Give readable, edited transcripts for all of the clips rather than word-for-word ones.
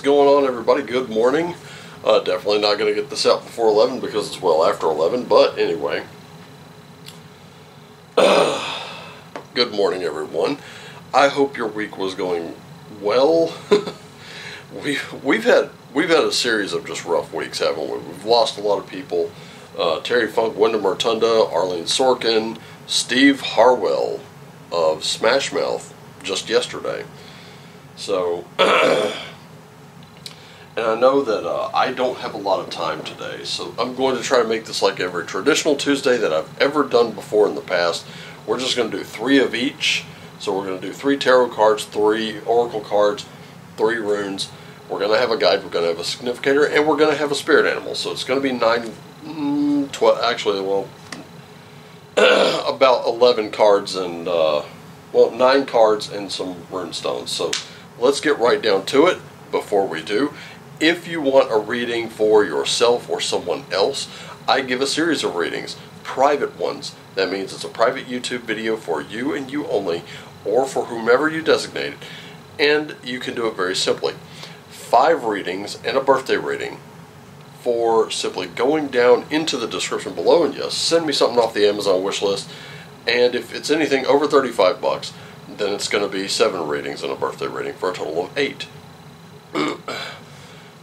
going on, everybody? Good morning. Definitely not going to get this out before 11 because it's well after 11, but anyway. Good morning, everyone. I hope your week was going well. We've had a series of just rough weeks, haven't we? We've lost a lot of people. Terry Funk, Wyndham Rotunda, Arlene Sorkin, Steve Harwell of Smash Mouth just yesterday. So, and I know that I don't have a lot of time today, so I'm going to try to make this like every traditional Tuesday that I've ever done before in the past. We're just going to do 3 of each. So we're going to do 3 tarot cards, 3 oracle cards, 3 runes. We're going to have a guide, we're going to have a significator, and we're going to have a spirit animal. So it's going to be 12, actually, well, about 11 cards and, 9 cards and some rune stones. So let's get right down to it. Before we do, if you want a reading for yourself or someone else, I give a series of readings, private ones. That means it's a private YouTube video for you and you only, or for whomever you designate it. And you can do it very simply. 5 readings and a birthday reading for simply going down into the description below and yes, send me something off the Amazon wish list. And if it's anything over 35 bucks, then it's going to be 7 readings and a birthday reading for a total of 8.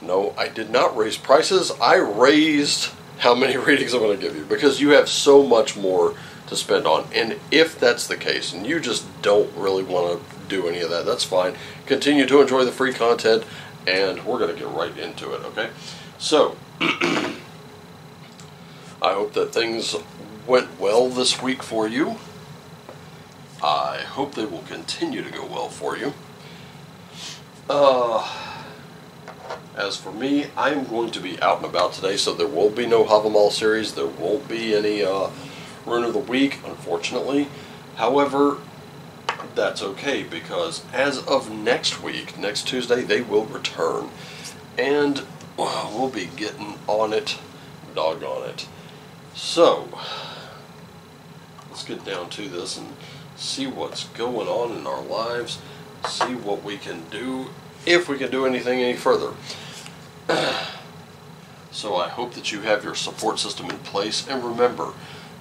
No, I did not raise prices. I raised how many readings I'm going to give you because you have so much more to spend on. And if that's the case and you just don't really want to do any of that, that's fine. Continue to enjoy the free content and we're going to get right into it, okay? So, I hope that things went well this week for you. I hope they will continue to go well for you. As for me, I'm going to be out and about today, so there will be no Havamal series. There won't be any Rune of the Week, unfortunately. However, that's okay, because as of next week, next Tuesday, they will return. And we'll be getting on it, doggone it. So, let's get down to this and see what's going on in our lives, see what we can do, if we can do anything any further. So I hope that you have your support system in place, and remember,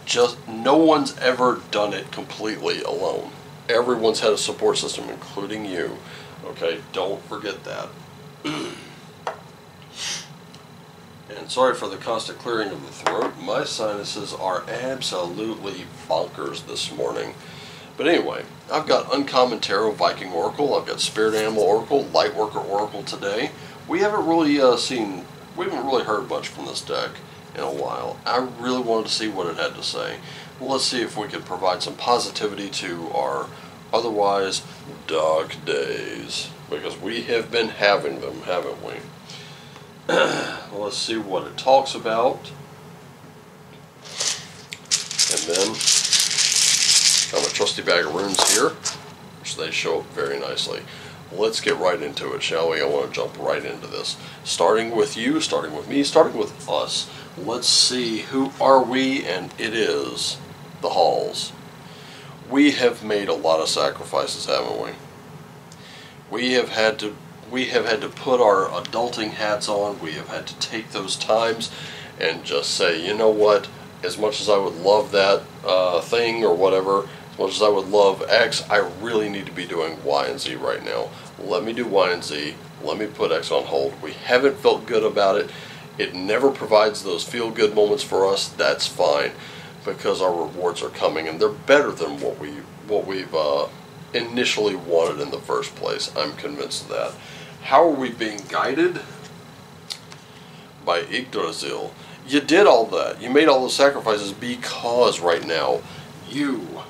just no one's ever done it completely alone. Everyone's had a support system, including you. Okay, don't forget that. And sorry for the constant clearing of the throat. My sinuses are absolutely bonkers this morning. But anyway, I've got Uncommon Tarot Viking Oracle, I've got Spirit Animal Oracle, Lightworker Oracle today. We haven't really heard much from this deck in a while. I really wanted to see what it had to say. Well, let's see if we can provide some positivity to our otherwise dark days. Because we have been having them, haven't we? Well, let's see what it talks about. And then got my trusty bag of runes here, which they show up very nicely. Let's get right into it, shall we? I want to jump right into this. Starting with you, starting with me, starting with us. Let's see, who are we? And it is the Halls. We have made a lot of sacrifices, haven't we? We have had to put our adulting hats on. We have had to take those times and just say, you know what? As much as I would love that thing or whatever, as much as I would love X, I really need to be doing Y and Z right now. Let me do Y and Z. Let me put X on hold. We haven't felt good about it. It never provides those feel-good moments for us. That's fine, because our rewards are coming, and they're better than what we've initially wanted in the first place. I'm convinced of that. How are we being guided? By Yggdrasil. You did all that. You made all those sacrifices because right now you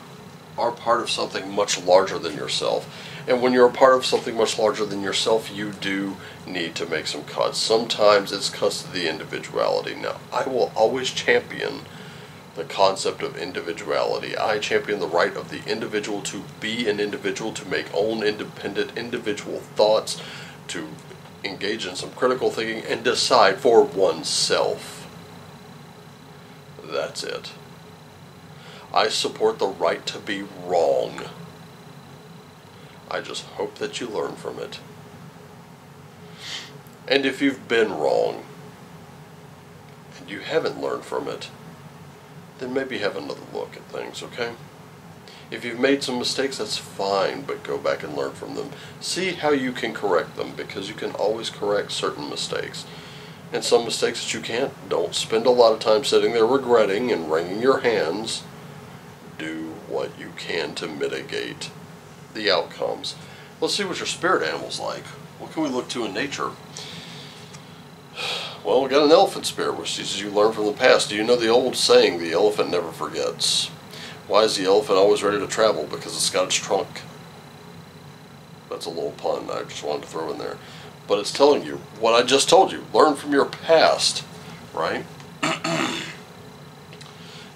are part of something much larger than yourself. And when you're a part of something much larger than yourself, you do need to make some cuts. Sometimes it's cuts to the individuality. Now, I will always champion the concept of individuality. I champion the right of the individual to be an individual, to make own independent individual thoughts, to engage in some critical thinking, and decide for oneself. That's it. I support the right to be wrong. I just hope that you learn from it. And if you've been wrong, and you haven't learned from it, then maybe have another look at things, okay? If you've made some mistakes, that's fine, but go back and learn from them. See how you can correct them, because you can always correct certain mistakes. And some mistakes that you can't, don't spend a lot of time sitting there regretting and wringing your hands. Do what you can to mitigate the outcomes. Let's see what your spirit animal's like. What can we look to in nature? Well, we got an elephant spirit, which says you learn from the past. Do you know the old saying, the elephant never forgets? Why is the elephant always ready to travel? Because it's got its trunk. That's a little pun I just wanted to throw in there. But it's telling you what I just told you. Learn from your past, right?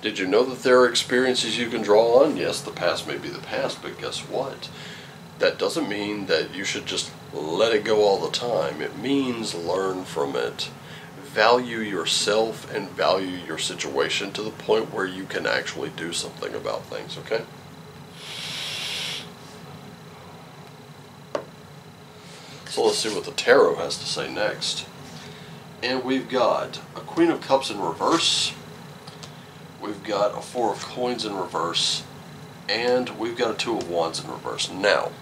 Did you know that there are experiences you can draw on? Yes, the past may be the past, but guess what? That doesn't mean that you should just let it go all the time. It means learn from it. Value yourself and value your situation to the point where you can actually do something about things, okay? So let's see what the tarot has to say next. And we've got a Queen of Cups in reverse. We've got a Four of Coins in reverse. And we've got a Two of Wands in reverse. Now,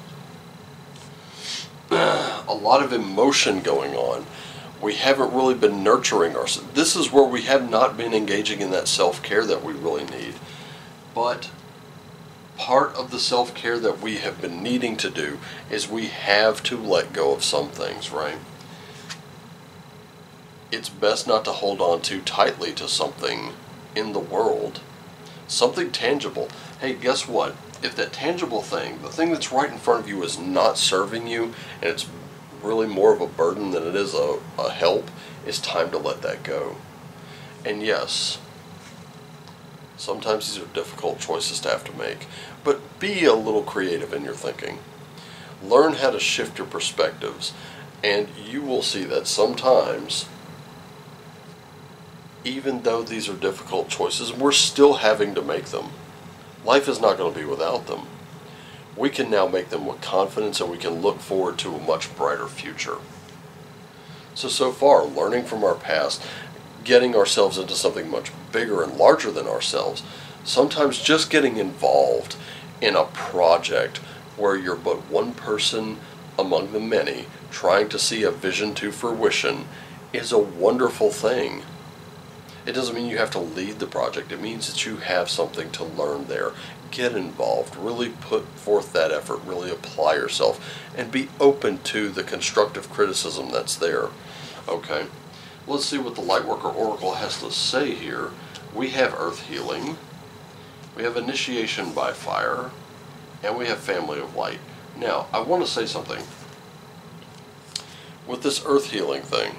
a lot of emotion going on. We haven't really been nurturing ourselves. This is where we have not been engaging in that self-care that we really need. But part of the self-care that we have been needing to do is we have to let go of some things, right? It's best not to hold on too tightly to something in the world. Something tangible. Hey, guess what? If that tangible thing, the thing that's right in front of you, is not serving you, and it's really more of a burden than it is a help, it's time to let that go. And yes, sometimes these are difficult choices to have to make, but be a little creative in your thinking. Learn how to shift your perspectives, and you will see that sometimes, even though these are difficult choices, we're still having to make them. Life is not going to be without them. We can now make them with confidence, and we can look forward to a much brighter future. So far, learning from our past, getting ourselves into something much bigger and larger than ourselves, sometimes just getting involved in a project where you're but one person among the many trying to see a vision to fruition is a wonderful thing. It doesn't mean you have to lead the project. It means that you have something to learn there. Get involved. Really put forth that effort. Really apply yourself. And be open to the constructive criticism that's there. Okay. Let's see what the Lightworker Oracle has to say here. We have Earth Healing. We have Initiation by Fire. And we have Family of Light. Now, I want to say something. With this Earth Healing thing,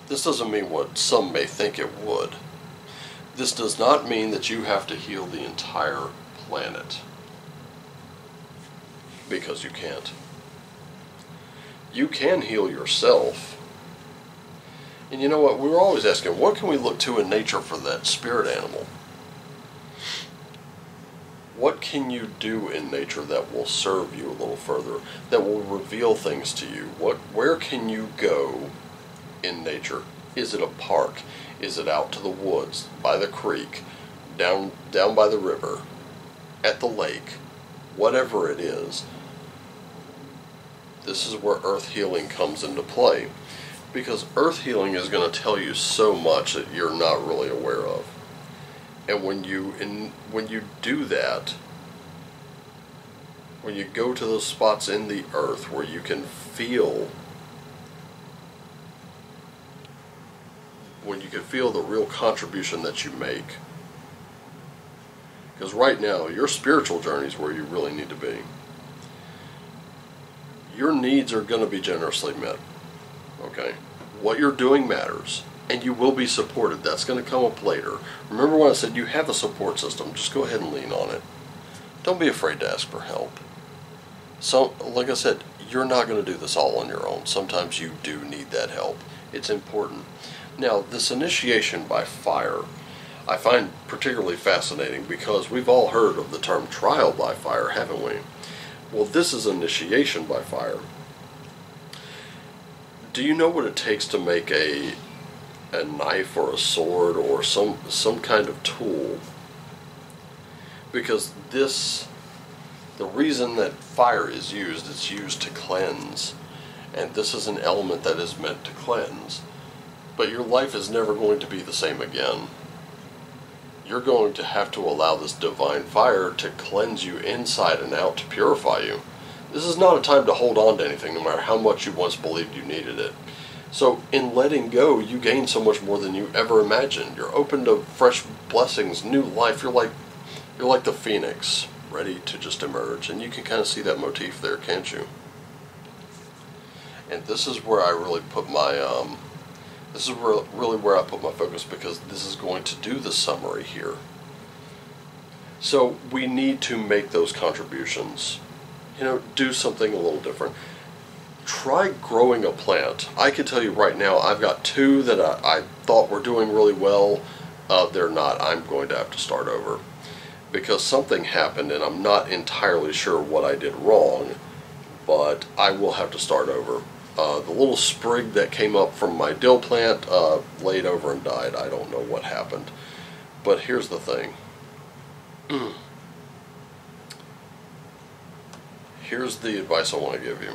this doesn't mean what some may think it would. This does not mean that you have to heal the entire planet. Because you can't. You can heal yourself. And you know what? We were always asking, what can we look to in nature for that spirit animal? What can you do in nature that will serve you a little further? That will reveal things to you? Where can you go in nature? Is it a park? Is it out to the woods, by the creek, down by the river, at the lake? Whatever it is, this is where Earth Healing comes into play, because Earth Healing is going to tell you so much that you're not really aware of. And when you do that, when you go to those spots in the earth where you can feel, the real contribution that you make. Because right now, your spiritual journey is where you really need to be. Your needs are going to be generously met. Okay? What you're doing matters. And you will be supported. That's going to come up later. Remember when I said you have a support system. Just go ahead and lean on it. Don't be afraid to ask for help. So, like I said, you're not going to do this all on your own. Sometimes you do need that help. It's important. Now, this initiation by fire, I find particularly fascinating because we've all heard of the term trial by fire, haven't we? Well, this is initiation by fire. Do you know what it takes to make a knife or a sword or some kind of tool? Because the reason that fire is used, it's used to cleanse, and this is an element that is meant to cleanse. But your life is never going to be the same again. You're going to have to allow this divine fire to cleanse you inside and out, to purify you. This is not a time to hold on to anything, no matter how much you once believed you needed it. So in letting go, you gain so much more than you ever imagined. You're open to fresh blessings, new life. You're like the phoenix, ready to just emerge. And you can kind of see that motif there, can't you? And this is where I really put my this is really where I put my focus, because this is going to do the summary here. So we need to make those contributions. You know, do something a little different. Try growing a plant. I can tell you right now, I've got two that I thought were doing really well. They're not. I'm going to have to start over, because something happened and I'm not entirely sure what I did wrong, but I will have to start over. The little sprig that came up from my dill plant laid over and died. I don't know what happened. But here's the thing. Here's the advice I want to give you.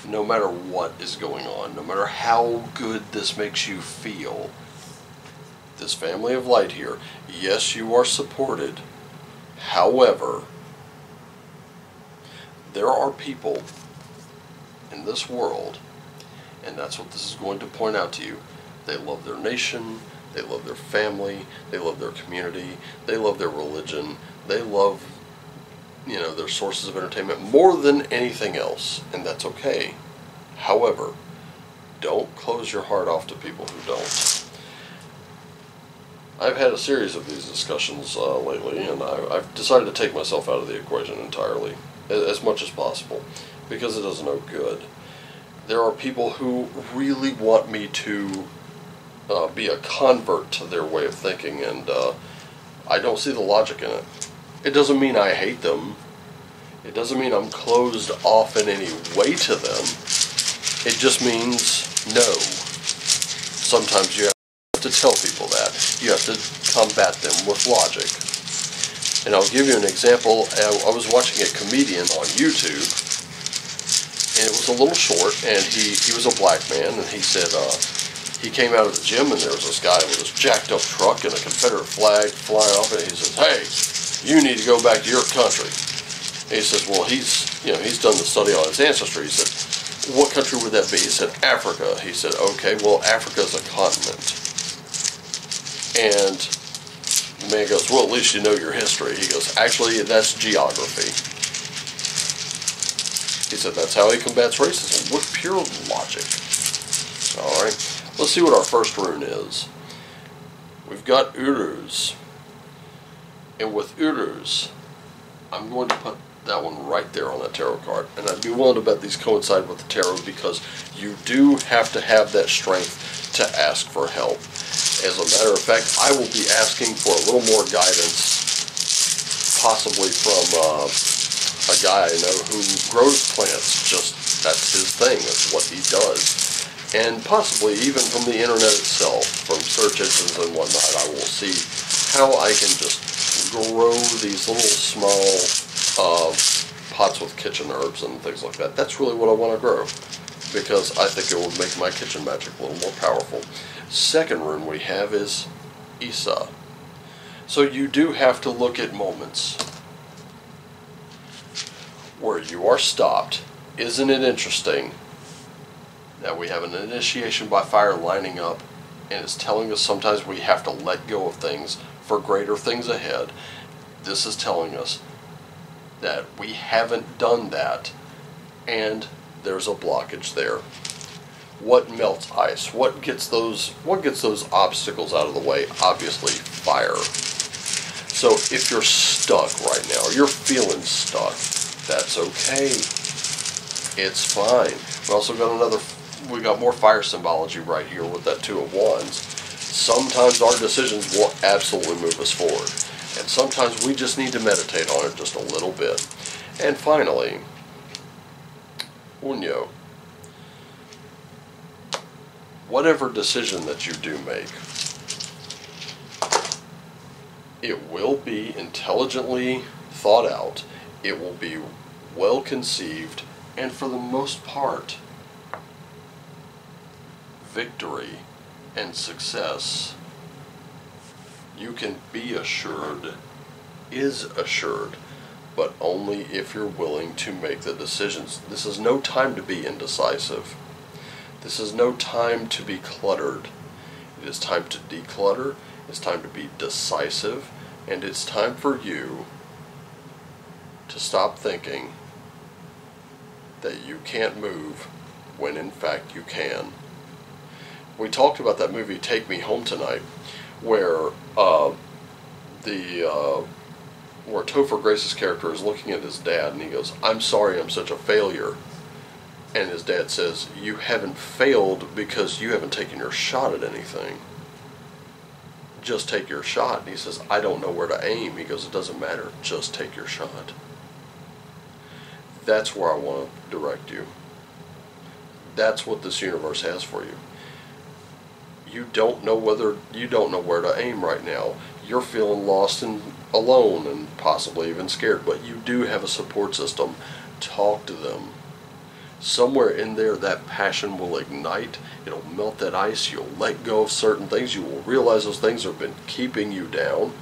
No matter what is going on, no matter how good this makes you feel, this family of light here, yes, you are supported. However, there are people in this world, and that's what this is going to point out to you. They love their nation, they love their family, they love their community, they love their religion, they love, you know, their sources of entertainment more than anything else, and that's okay. However, don't close your heart off to people who don't. I've had a series of these discussions lately, and I've decided to take myself out of the equation entirely, as much as possible, because it does no good. There are people who really want me to be a convert to their way of thinking, and I don't see the logic in it. It doesn't mean I hate them. It doesn't mean I'm closed off in any way to them. It just means no. Sometimes you have to tell people that. You have to combat them with logic. And I'll give you an example. I was watching a comedian on YouTube, and it was a little short, and he was a black man, and he said he came out of the gym, and there was this guy with this jacked up truck and a Confederate flag flying off, and he says, "Hey, you need to go back to your country." And he says, well, he's done the study on his ancestry. He said, "What country would that be?" He said, "Africa." He said, "Okay, well, Africa's a continent." And the man goes, "Well, at least you know your history." He goes, "Actually, that's geography." He said, that's how he combats racism, with pure logic. Alright, let's see what our first rune is. We've got Uruz. And with Uruz, I'm going to put that one right there on that tarot card. And I'd be willing to bet these coincide with the tarot, because you do have to have that strength to ask for help. As a matter of fact, I will be asking for a little more guidance, possibly from a guy I know who grows plants. That's his thing, that's what he does. And possibly even from the internet itself, from search engines and whatnot, I will see how I can just grow these little small pots with kitchen herbs and things like that. That's really what I want to grow, because I think it will make my kitchen magic a little more powerful. Second rune we have is Isa. So you do have to look at moments where you are stopped. Isn't it interesting that we have an initiation by fire lining up, and it's telling us sometimes we have to let go of things for greater things ahead. This is telling us that we haven't done that, and there's a blockage there. What melts ice? What gets those obstacles out of the way? Obviously, fire. So if you're stuck right now, or you're feeling stuck, that's okay. It's fine. We also got we got more fire symbology right here with that Two of Wands. Sometimes our decisions will absolutely move us forward, and sometimes we just need to meditate on it just a little bit. And finally, Unyo. whatever decision that you do make, it will be intelligently thought out, it will be well conceived, and for the most part, victory and success, you can be assured, is assured, but only if you're willing to make the decisions. This is no time to be indecisive. This is no time to be cluttered. It is time to declutter, it's time to be decisive, and it's time for you to stop thinking that you can't move when in fact you can. We talked about that movie Take Me Home Tonight, where where Topher Grace's character is looking at his dad and he goes, "I'm sorry I'm such a failure." And his dad says, "You haven't failed because you haven't taken your shot at anything. Just take your shot." And he says, "I don't know where to aim." He goes, "It doesn't matter, just take your shot." That's where I want to direct you. That's what this universe has for you. You don't know where to aim right now. You're feeling lost and alone and possibly even scared, but you do have a support system. Talk to them. Somewhere in there that passion will ignite. It'll melt that ice. You'll let go of certain things. You will realize those things have been keeping you down.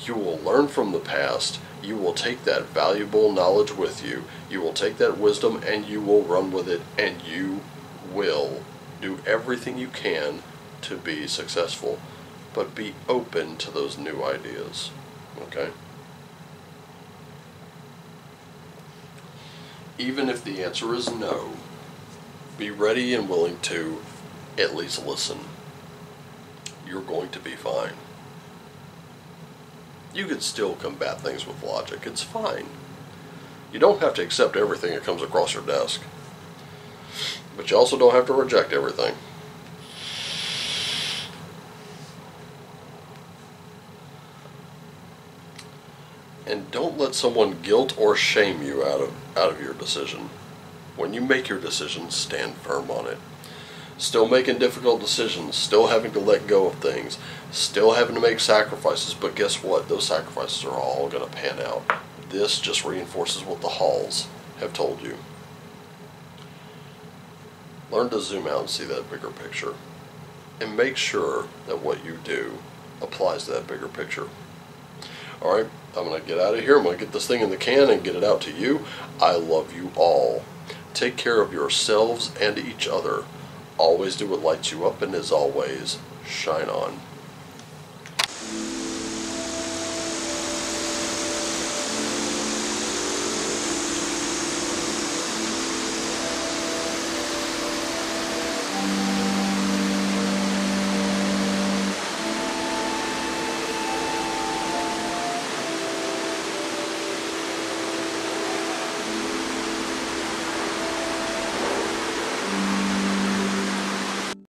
You will learn from the past. You will take that valuable knowledge with you. You will take that wisdom and you will run with it, and you will do everything you can to be successful, but be open to those new ideas. Okay? Even if the answer is no, be ready and willing to at least listen. You're going to be fine. You can still combat things with logic. It's fine. You don't have to accept everything that comes across your desk, but you also don't have to reject everything. And don't let someone guilt or shame you out of your decision. When you make your decision, stand firm on it. Still making difficult decisions, still having to let go of things, still having to make sacrifices, but guess what? Those sacrifices are all going to pan out. This just reinforces what the Halls have told you. Learn to zoom out and see that bigger picture. And make sure that what you do applies to that bigger picture. Alright, I'm going to get out of here. I'm going to get this thing in the can and get it out to you. I love you all. Take care of yourselves and each other. Always do what lights you up, and as always, shine on.